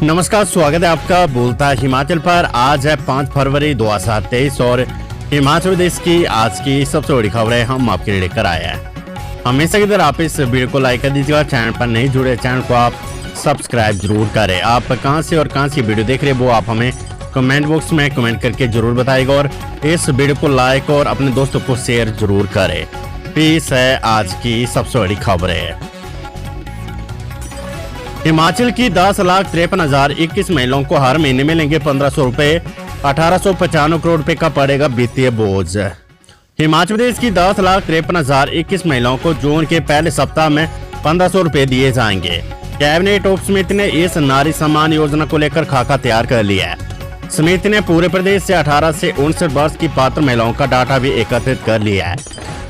नमस्कार, स्वागत है आपका बोलता है हिमाचल पर। आज है 5 फरवरी 2023 और हिमाचल प्रदेश की आज की सबसे बड़ी खबरें हम आपके लिए लेकर आए हैं। हमेशा की तरह आप इस वीडियो को लाइक कर दीजिएगा। चैनल पर नहीं जुड़े चैनल को आप सब्सक्राइब जरूर करें। आप कहां से और कहां से वीडियो देख रहे हैं वो आप हमें कमेंट बॉक्स में कमेंट करके जरूर बताइएगा और इस वीडियो को लाइक और अपने दोस्तों को शेयर जरूर करें। पेश है आज की सबसे बड़ी खबरें। हिमाचल की 10,53,021 महिलाओं को हर महीने मिलेंगे 1,500 रुपए। 1895 करोड़ रुपए का पड़ेगा वित्तीय बोझ। हिमाचल प्रदेश की 10,53,021 महिलाओं को जून के पहले सप्ताह में 1,500 रुपए दिए जाएंगे। कैबिनेट उप समिति ने इस नारी सम्मान योजना को लेकर खाका तैयार कर लिया है। समिति ने पूरे प्रदेश से 18 से 59 वर्ष की पात्र महिलाओं का डाटा भी एकत्रित कर लिया है।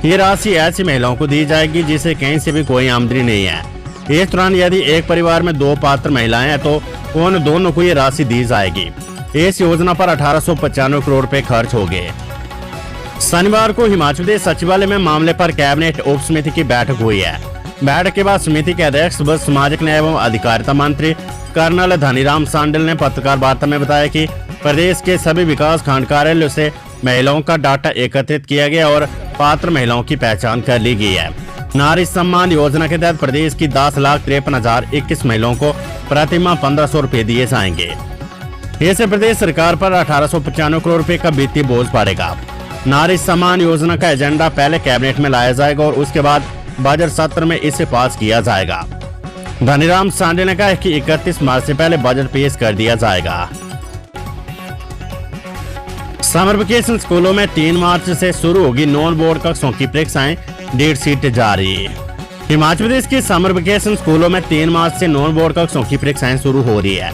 ये राशि ऐसी महिलाओं को दी जाएगी जिसे कहीं से भी कोई आमदनी नहीं है। इस दौरान यदि एक परिवार में 2 पात्र महिलाएं हैं तो उन दोनों को ये राशि दी जाएगी। इस योजना पर 1895 करोड़ रुपए खर्च हो गए। शनिवार को हिमाचल प्रदेश सचिवालय में मामले पर कैबिनेट उप समिति की बैठक हुई है। बैठक के बाद समिति के अध्यक्ष व सामाजिक न्याय एवं अधिकारिता मंत्री कर्नल धनीराम शांडिल ने पत्रकार वार्ता में बताया कि प्रदेश के सभी विकास खंड कार्यालयों से महिलाओं का डाटा एकत्रित किया गया और पात्र महिलाओं की पहचान कर ली गई है। नारी सम्मान योजना के तहत प्रदेश की 10,53,021 महिलाओं को प्रतिमाह 1,500 रुपए दिए जाएंगे। इससे प्रदेश सरकार पर 1895 करोड़ रुपए का वित्तीय बोझ पड़ेगा। नारी सम्मान योजना का एजेंडा पहले कैबिनेट में लाया जाएगा और उसके बाद बजट सत्र में इसे पास किया जाएगा। धनीराम सांडे ने कहा कि 31 मार्च से पहले बजट पेश कर दिया जाएगा। समर वेकेशन स्कूलों में 3 मार्च से शुरू होगी नॉन बोर्ड कक्षों की परीक्षाएं, डेट शीट जारी। हिमाचल प्रदेश के समर वेकेशन स्कूलों में 3 मार्च से नॉन बोर्ड कक्षों की परीक्षाएं शुरू हो रही है।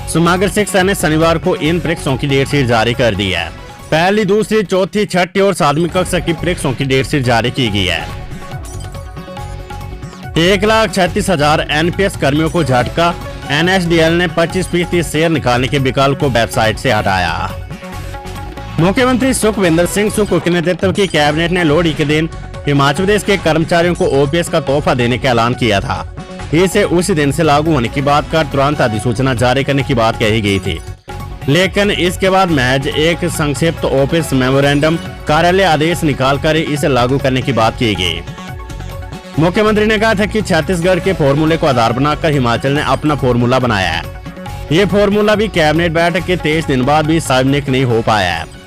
समग्र शिक्षा ने शनिवार को इन परीक्षाओं की डेट शीट जारी कर दी है। पहली, दूसरी, चौथी, छठी और 7वीं कक्षा की परीक्षाओं की डेट शीट जारी की गई है। 1,36,000 NPS कर्मियों को झटका। NSDL ने 25% शेयर निकालने के विकल्प को वेबसाइट से हटाया। मुख्यमंत्री सुखविंदर सिंह सुक्खू के नेतृत्व की कैबिनेट ने लोहड़ी के दिन हिमाचल प्रदेश के कर्मचारियों को OPS का तोहफा देने का ऐलान किया था। इसे उसी दिन से लागू होने की बात कर तुरंत अधिसूचना जारी करने की बात कही गई थी, लेकिन इसके बाद महज एक संक्षिप्त OPS मेमोरेंडम कार्यालय आदेश निकालकर इसे लागू करने की बात की गई। मुख्यमंत्री ने कहा था कि छत्तीसगढ़ के फॉर्मूले को आधार बनाकर हिमाचल ने अपना फॉर्मूला बनाया है। ये फॉर्मूला भी कैबिनेट बैठक के 23 दिन बाद भी सार्वजनिक नहीं हो पाया है।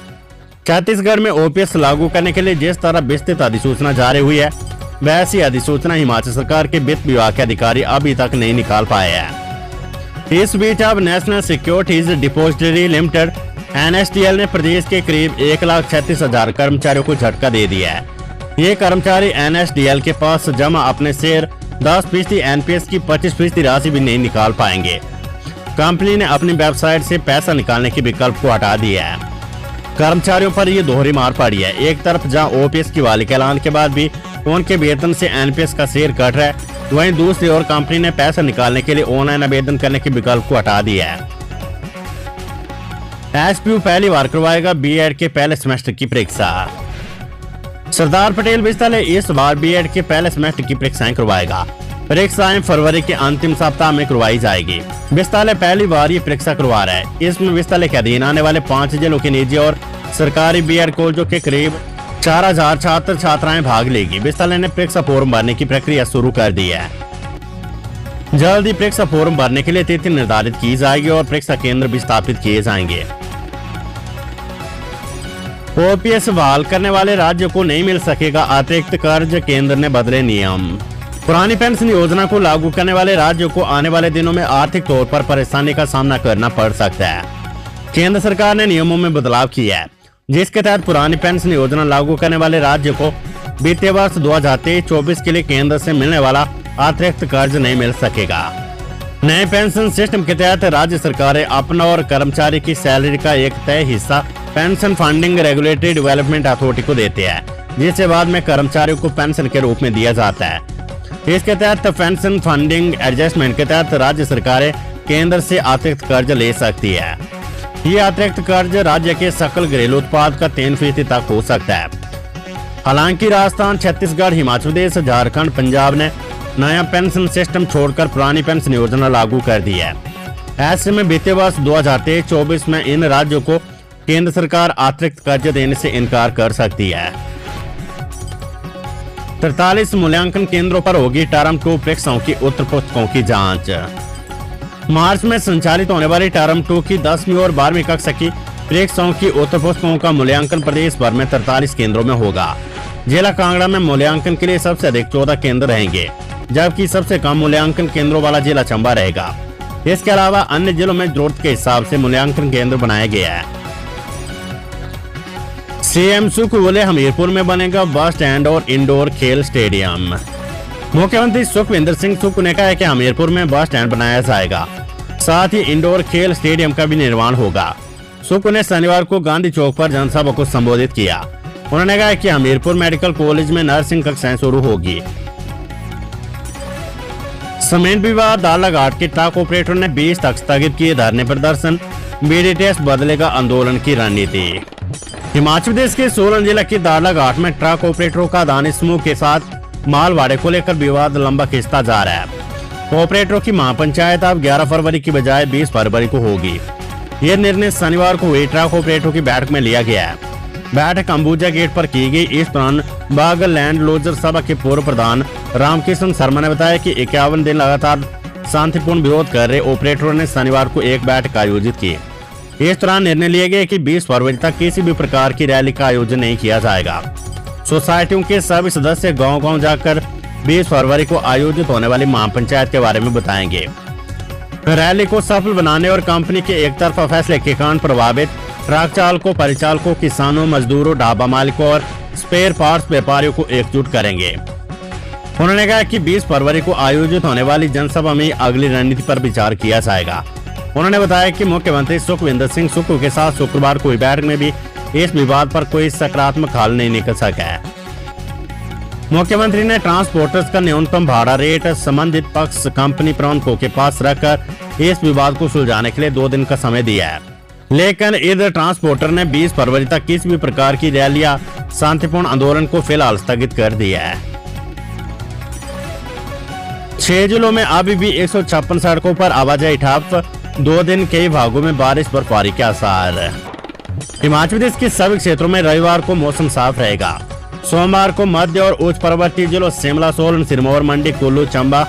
छत्तीसगढ़ में OPS लागू करने के लिए जिस तरह विस्तृत अधिसूचना जारी हुई है, वैसी अधिसूचना हिमाचल सरकार के वित्त विभाग के अधिकारी अभी तक नहीं निकाल पाए हैं। इस बीच अब national securities depository limited NSDL ने प्रदेश के करीब 1,36,000 कर्मचारियों को झटका दे दिया है। ये कर्मचारी NSDL के पास जमा अपने शेयर 10% NPS की 25% राशि भी नहीं निकाल पाएंगे। कंपनी ने अपनी वेबसाइट से पैसा निकालने के विकल्प को हटा दिया है। कर्मचारियों पर ये दोहरी मार पड़ी है। एक तरफ जहां OPS की बहाली के ऐलान के बाद भी उनके वेतन से NPS का शेयर कट रहा है, वहीं दूसरी ओर कंपनी ने पैसा निकालने के लिए ऑनलाइन आवेदन करने के विकल्प को हटा दिया है। SPU पहली बार करवाएगा B.Ed के पहले सेमेस्टर की परीक्षा। सरदार पटेल विश्वविद्यालय इस बार B.Ed के पहले सेमेस्टर की परीक्षाएं करवाएगा। परीक्षाएं फरवरी के अंतिम सप्ताह में करवाई जाएगी। विश्वविद्यालय पहली बार ये परीक्षा करवा रहा है। इसमें विश्वविद्यालय के अधीन आने वाले 5 जिलों के निजी और सरकारी B.Ed कॉलेजों के करीब 4,000 छात्र छात्राएं भाग लेगी। विश्वविद्यालय ने परीक्षा फॉर्म भरने की प्रक्रिया शुरू कर दी है। जल्द ही परीक्षा फॉर्म भरने के लिए तिथि निर्धारित की जाएगी और परीक्षा केंद्र भी स्थापित किए जाएंगे। OPS बहाल करने वाले राज्यों को नहीं मिल सकेगा अतिरिक्त कर्ज, केंद्र ने बदले नियम। पुरानी पेंशन योजना को लागू करने वाले राज्यों को आने वाले दिनों में आर्थिक तौर पर परेशानी का सामना करना पड़ सकता है। केंद्र सरकार ने नियमों में बदलाव किया है, जिसके तहत पुरानी पेंशन योजना लागू करने वाले राज्यों को वित्तीय वर्ष 2023-24 के लिए केंद्र से मिलने वाला अतिरिक्त कर्ज नहीं मिल सकेगा। नए पेंशन सिस्टम के तहत राज्य सरकारें अपना और कर्मचारी की सैलरी का एक तय हिस्सा pension funding regulatory development authority को देते हैं, जिसे बाद में कर्मचारियों को पेंशन के रूप में दिया जाता है। इसके तहत पेंशन फंडिंग एडजस्टमेंट के तहत राज्य सरकारें केंद्र से अतिरिक्त कर्ज ले सकती है। ये अतिरिक्त कर्ज राज्य के सकल घरेलू उत्पाद का 3% तक हो सकता है। हालांकि राजस्थान, छत्तीसगढ़, हिमाचल प्रदेश, झारखंड, पंजाब ने नया पेंशन सिस्टम छोड़कर पुरानी पेंशन योजना लागू कर दी है। ऐसे में बीते वर्ष 2023-24 में इन राज्यों को केंद्र सरकार अतिरिक्त कर्ज देने से इनकार कर सकती है। 43 मूल्यांकन केंद्रों पर होगी टर्म 2 परीक्षाओं की उत्तर पुस्तकों की जांच। मार्च में संचालित होने वाली टर्म 2 की 10वीं और 12वीं कक्षा की परीक्षाओं की उत्तर पुस्तकों का मूल्यांकन प्रदेश भर में 43 केंद्रों में होगा। जिला कांगड़ा में मूल्यांकन के लिए सबसे अधिक 14 केंद्र रहेंगे, जबकि सबसे कम मूल्यांकन केंद्रों वाला जिला चंबा रहेगा। इसके अलावा अन्य जिलों में जरूरत के हिसाब से मूल्यांकन केंद्र बनाया गया है। सीएम सुख बोले हमीरपुर में बनेगा बस स्टैंड और इंडोर खेल स्टेडियम। मुख्यमंत्री सुखविंदर सिंह सुक्खू ने कहा है कि हमीरपुर में बस स्टैंड बनाया जाएगा, साथ ही इंडोर खेल स्टेडियम का भी निर्माण होगा। सुक्खू ने शनिवार को गांधी चौक पर जनसभा को संबोधित किया। उन्होंने कहा कि हमीरपुर मेडिकल कॉलेज में नर्सिंग कक्षाएं शुरू होगी। सीमेंट विवाद दालाघाट के ट्रक ऑपरेटर ने 20 तक स्थगित किए धरने प्रदर्शन, बीडीटीएस बदलेगा आंदोलन की रणनीति। हिमाचल प्रदेश के सोलन जिला के दालाघाट में ट्रक ऑपरेटरों का अदानी समूह के साथ मालवाड़े को लेकर विवाद लंबा खिंचता जा रहा है। ऑपरेटरों की महापंचायत अब 11 फरवरी की बजाय 20 फरवरी को होगी। यह निर्णय शनिवार को हुई ट्रक ऑपरेटरों की बैठक में लिया गया है। बैठक अंबुजा गेट पर की गई। इस दौरान बाग लैंड लोजर सभा के पूर्व प्रधान रामकिशन शर्मा ने बताया कि 51 दिन लगातार शांतिपूर्ण विरोध कर रहे ऑपरेटरों ने शनिवार को एक बैठक आयोजित की। इस दौरान निर्णय लिया गया कि 20 फरवरी तक किसी भी प्रकार की रैली का आयोजन नहीं किया जाएगा। सोसाइटियों के सभी सदस्य गांव-गांव जाकर 20 फरवरी को आयोजित होने वाली महापंचायत के बारे में बताएंगे। रैली को सफल बनाने और कंपनी के एक तरफा फैसले के कारण प्रभावित ट्रक चालकों, परिचालकों, किसानों, मजदूरों, ढाबा मालिकों और स्पेयर पार्ट्स व्यापारियों को एकजुट करेंगे। उन्होंने कहा कि 20 फरवरी को आयोजित होने वाली जनसभा में अगली रणनीति पर विचार किया जाएगा। उन्होंने बताया कि मुख्यमंत्री सुखविंदर सिंह सुक्खू के साथ शुक्रवार को हुई बैठक में भी इस विवाद पर कोई सकारात्मक हल नहीं निकल सका है। मुख्यमंत्री ने ट्रांसपोर्टर्स का न्यूनतम भाड़ा रेट संबंधित पक्ष कंपनी प्रबंधकों के पास रखकर इस विवाद को सुलझाने के लिए 2 दिन का समय दिया है, लेकिन इधर ट्रांसपोर्टर ने 20 फरवरी तक किसी भी प्रकार की रैली या शांतिपूर्ण आंदोलन को फिलहाल स्थगित कर दिया है। 6 जिलों में अभी भी 156 सड़कों पर आवाजाही ठप, 2 दिन कई भागों में बारिश बर्फबारी के आसार। हिमाचल प्रदेश के सभी क्षेत्रों में रविवार को मौसम साफ रहेगा। सोमवार को मध्य और उच्च पर्वतीय जिलों शिमला, सोलन, सिरमौर, मंडी, कुल्लू, चंबा,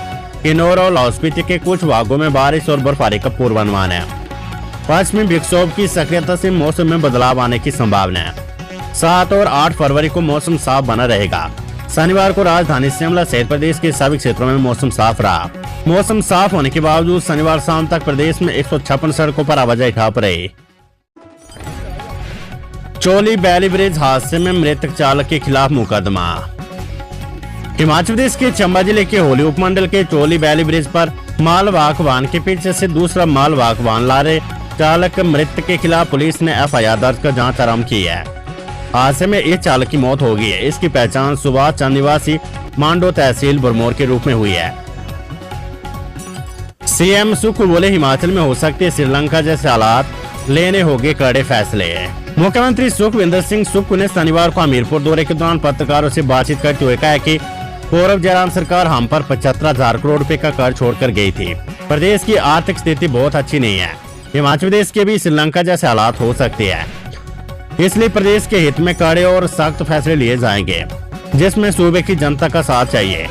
किन्नौर और लाहौल स्पीति के कुछ भागों में बारिश और बर्फबारी का पूर्वानुमान है। पश्चिमी विक्षोभ की सक्रियता से मौसम में बदलाव आने की संभावना है। 7 और 8 फरवरी को मौसम साफ बना रहेगा। शनिवार को राजधानी शिमला सहित प्रदेश के सभी क्षेत्रों में मौसम साफ रहा। मौसम साफ होने के बावजूद शनिवार शाम तक प्रदेश में 156 सड़कों पर आवाजाही ठप रही। चोली बैली ब्रिज हादसे में मृतक चालक के खिलाफ मुकदमा। हिमाचल प्रदेश के चंबा जिले के होली उपमंडल के चोली बैली ब्रिज पर मालवाहक वाहन के पीछे से दूसरा मालवाहक वाहन ला रहे चालक मृतक के खिलाफ पुलिस ने एफआईआर दर्ज कर जांच आरंभ की है। हादसे में इस चालक की मौत हो गई है। इसकी पहचान सुभाष चंद निवासी मांडो तहसील बरमोर के रूप में हुई है। सीएम सुक्खू बोले हिमाचल में हो सकते हैं श्रीलंका जैसे हालात, लेने होंगे कड़े फैसले। मुख्यमंत्री सुखविंदर सिंह सुक्खू ने शनिवार को हमीरपुर दौरे के दौरान पत्रकारों से बातचीत करते हुए कहा कि पूर्व जयराम सरकार हम पर 75,000 करोड़ रुपए का कर्ज छोड़कर गई थी। प्रदेश की आर्थिक स्थिति बहुत अच्छी नहीं है। हिमाचल प्रदेश के भी श्रीलंका जैसे हालात हो सकते हैं, इसलिए प्रदेश के हित में कड़े और सख्त फैसले लिए जाएंगे, जिसमें सूबे की जनता का साथ चाहिए।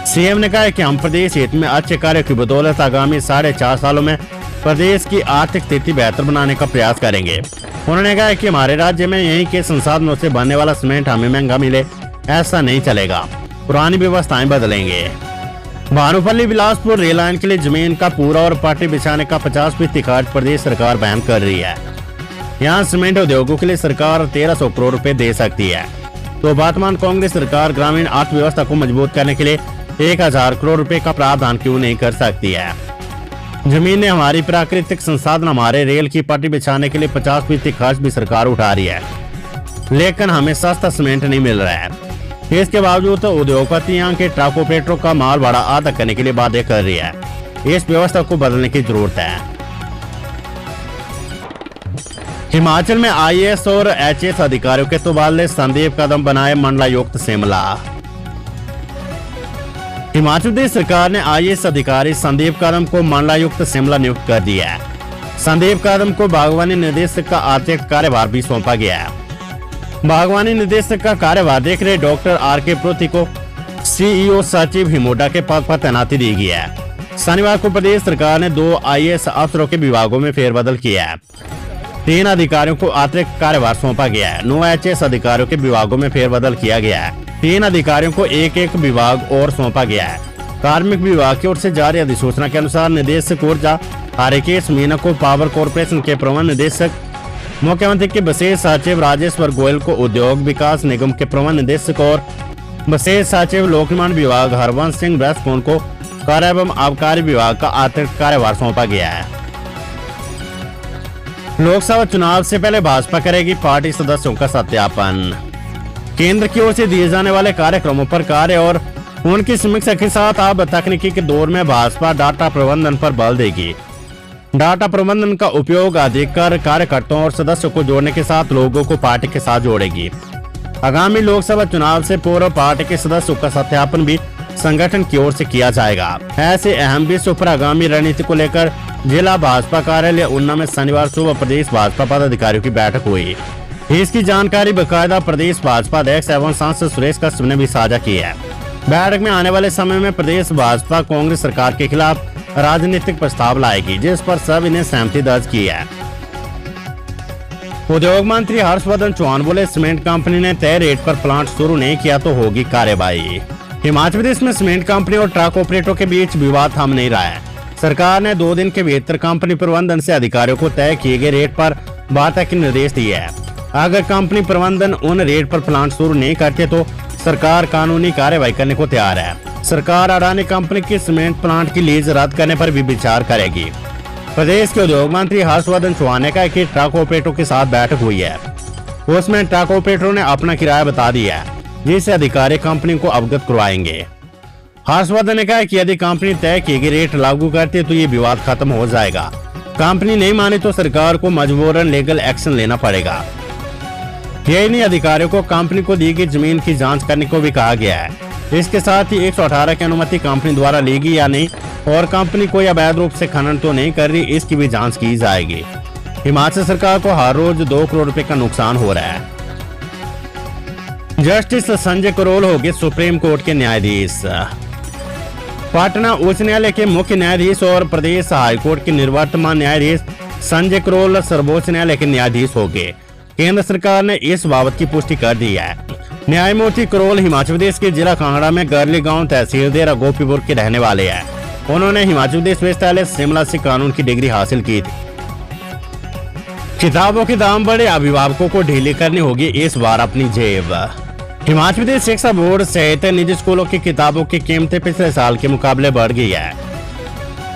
सीएम ने कहा कि हम प्रदेश हित में अच्छे कार्य की बदौलत आगामी 4.5 सालों में प्रदेश की आर्थिक स्थिति बेहतर बनाने का प्रयास करेंगे। उन्होंने कहा कि हमारे राज्य में यहीं के संसाधनों से बनने वाला सीमेंट हमें महंगा मिले, ऐसा नहीं चलेगा। पुरानी व्यवस्थाएं बदलेंगे। भानुपल्ली बिलासपुर रेल लाइन के लिए जमीन का पूरा और पट्टी बिछाने का 50% खर्च प्रदेश सरकार वहन कर रही है। यहाँ सीमेंट उद्योगों के लिए सरकार 1300 करोड़ रुपए दे सकती है। तो वर्तमान कांग्रेस सरकार ग्रामीण अर्थव्यवस्था को मजबूत करने के लिए 1000 करोड़ रुपए का प्रावधान क्यों नहीं कर सकती है। जमीन ने हमारी प्राकृतिक संसाधन, हमारे रेल की पट्टी बिछाने के लिए 50% खर्च भी सरकार उठा रही है, लेकिन हमें सस्ता सीमेंट नहीं मिल रहा है। इसके बावजूद तो उद्योगपति यहाँ के ट्रक ऑपरेटरों का माल भाड़ा आधा करने के लिए बातें कर रही है। इस व्यवस्था को बदलने की जरूरत है। हिमाचल में आईएएस और एचएएस अधिकारियों के तबादले, संदीप कदम बनाए मंडलायुक्त शिमला। हिमाचल प्रदेश सरकार ने IAS अधिकारी संदीप कदम को मंडलायुक्त शिमला नियुक्त कर दिया है। संदीप कदम को बागवानी निदेशक का अतिरिक्त कार्यभार भी सौंपा गया है। बागवानी निदेशक का कार्यभार देख रहे डॉक्टर RK प्रोथी को CEO सचिव हिमोडा के पद पर तैनाती दी गई है। शनिवार को प्रदेश सरकार ने 2 IAS अफसरों के विभागों में फेरबदल किया है। 3 अधिकारियों को अतिरिक्त कार्यभार सौंपा गया है। 9 HS अधिकारियों के विभागों में फेरबदल किया गया है। 3 अधिकारियों को एक विभाग और सौंपा गया है। कार्मिक विभाग की ओर से जारी अधिसूचना के अनुसार निदेशक ऊर्जा हरिकेश मीना को पावर कॉर्पोरेशन के प्रबंध निदेशक, मुख्यमंत्री के विशेष सचिव राजेश्वर गोयल को उद्योग विकास निगम के प्रबंध निदेशक और विशेष सचिव लोक निर्माण विभाग हरवंश सिंह ब्रसकोन को कर एवं आबकारी विभाग का अतिरिक्त कार्यभार सौंपा गया है। लोकसभा चुनाव से पहले भाजपा करेगी पार्टी सदस्यों का सत्यापन। केंद्र की ओर से दिए जाने वाले कार्यक्रमों पर कार्य और उनकी समीक्षा के साथ अब तकनीकी के दौर में भाजपा डाटा प्रबंधन पर बल देगी। डाटा प्रबंधन का उपयोग अधिक कर कार्यकर्ताओं और सदस्यों को जोड़ने के साथ लोगों को पार्टी के साथ जोड़ेगी। आगामी लोकसभा चुनाव से पूर्व पार्टी के सदस्यों का सत्यापन भी संगठन की ओर से किया जाएगा। ऐसे अहम विषयों पर आगामी रणनीति को लेकर जिला भाजपा कार्यालय ऊना में शनिवार सुबह प्रदेश भाजपा पदाधिकारियों की बैठक हुई। इसकी जानकारी बकायदा प्रदेश भाजपा अध्यक्ष एवं सांसद सुरेश कश्यप ने भी साझा की है। बैठक में आने वाले समय में प्रदेश भाजपा कांग्रेस सरकार के खिलाफ राजनीतिक प्रस्ताव लाएगी, जिस पर सभी ने सहमति दर्ज की है। उद्योग मंत्री हर्षवर्धन चौहान बोले, सीमेंट कंपनी ने तय रेट पर प्लांट शुरू नहीं किया तो होगी कार्रवाई। हिमाचल प्रदेश में सीमेंट कंपनी और ट्रक ऑपरेटरों के बीच विवाद थम नहीं रहा है। सरकार ने 2 दिन के भीतर कंपनी प्रबंधन से अधिकारियों को तय किए गए रेट पर बात के निर्देश दिए हैं। अगर कंपनी प्रबंधन उन रेट पर प्लांट शुरू नहीं करते तो सरकार कानूनी कार्रवाई करने को तैयार है। सरकार अडानी कंपनी की सीमेंट प्लांट की लीज रद्द करने पर भी विचार करेगी। प्रदेश के उद्योग मंत्री हर्षवर्धन चौहान ने कहा कि ट्रक ऑपरेटरों के साथ बैठक हुई है। उसमें ट्रक ऑपरेटरों ने अपना किराया बता दिया है, जिससे अधिकारी कंपनी को अवगत करवाएंगे। हर्षवर्धन ने कहा कि यदि कंपनी तय किए गए रेट लागू करती है तो ये विवाद खत्म हो जाएगा। कंपनी नहीं माने तो सरकार को मजबूरन लीगल एक्शन लेना पड़ेगा। यही नहीं, अधिकारियों को कंपनी को दी गई जमीन की जांच करने को भी कहा गया है। इसके साथ ही 118 की अनुमति कंपनी द्वारा ली गई या नहीं और कंपनी कोई अवैध रूप से खनन तो नहीं कर रही, इसकी भी जांच की जाएगी। हिमाचल सरकार को हर रोज 2 करोड़ रुपए का नुकसान हो रहा है। जस्टिस संजय करोल होंगे सुप्रीम कोर्ट के न्यायाधीश। पटना उच्च न्यायालय के मुख्य न्यायाधीश और प्रदेश हाईकोर्ट के निवर्तमान न्यायाधीश संजय करोल सर्वोच्च न्यायालय के न्यायाधीश होंगे। केंद्र सरकार ने इस बाबत की पुष्टि कर दी है। न्यायमूर्ति करोल हिमाचल प्रदेश के जिला कांगड़ा में गरली गांव तहसील देरा गोपीपुर के रहने वाले हैं। उन्होंने हिमाचल प्रदेश विश्वविद्यालय शिमला से कानून की डिग्री हासिल की थी। किताबों के दाम बढ़े, अभिभावकों को ढीली करनी होगी इस बार अपनी जेब। हिमाचल प्रदेश शिक्षा बोर्ड सहित निजी स्कूलों की किताबों की कीमतें पिछले साल के मुकाबले बढ़ गई है।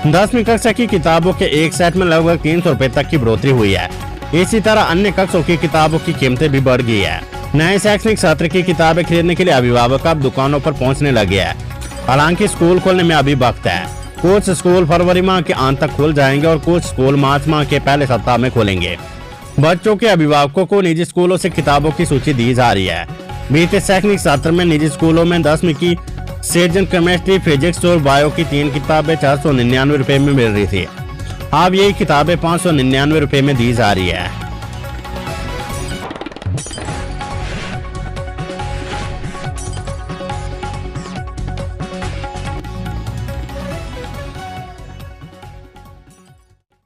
10वीं कक्षा की किताबों के एक सेट में लगभग 300 रुपए तक की बढ़ोतरी हुई है। इसी तरह अन्य कक्षों की किताबों की कीमतें भी बढ़ गई है। नए शैक्षणिक सत्र की किताबें खरीदने के लिए अभिभावक अब दुकानों पर पहुंचने लगे हैं। हालांकि स्कूल खोलने में अभी वक्त है। कुछ स्कूल फरवरी माह के अंत तक खुल जाएंगे और कुछ स्कूल मार्च माह के पहले सप्ताह में खोलेंगे। बच्चों के अभिभावकों को निजी स्कूलों से किताबों की सूची दी जा रही है। बीते शैक्षणिक सत्र में निजी स्कूलों में 10वीं की सर्जन केमिस्ट्री, फिजिक्स और बायो की 3 किताबें 499 रुपए में मिल रही थी। अब यही किताबें 599 रुपए में दी जा रही है।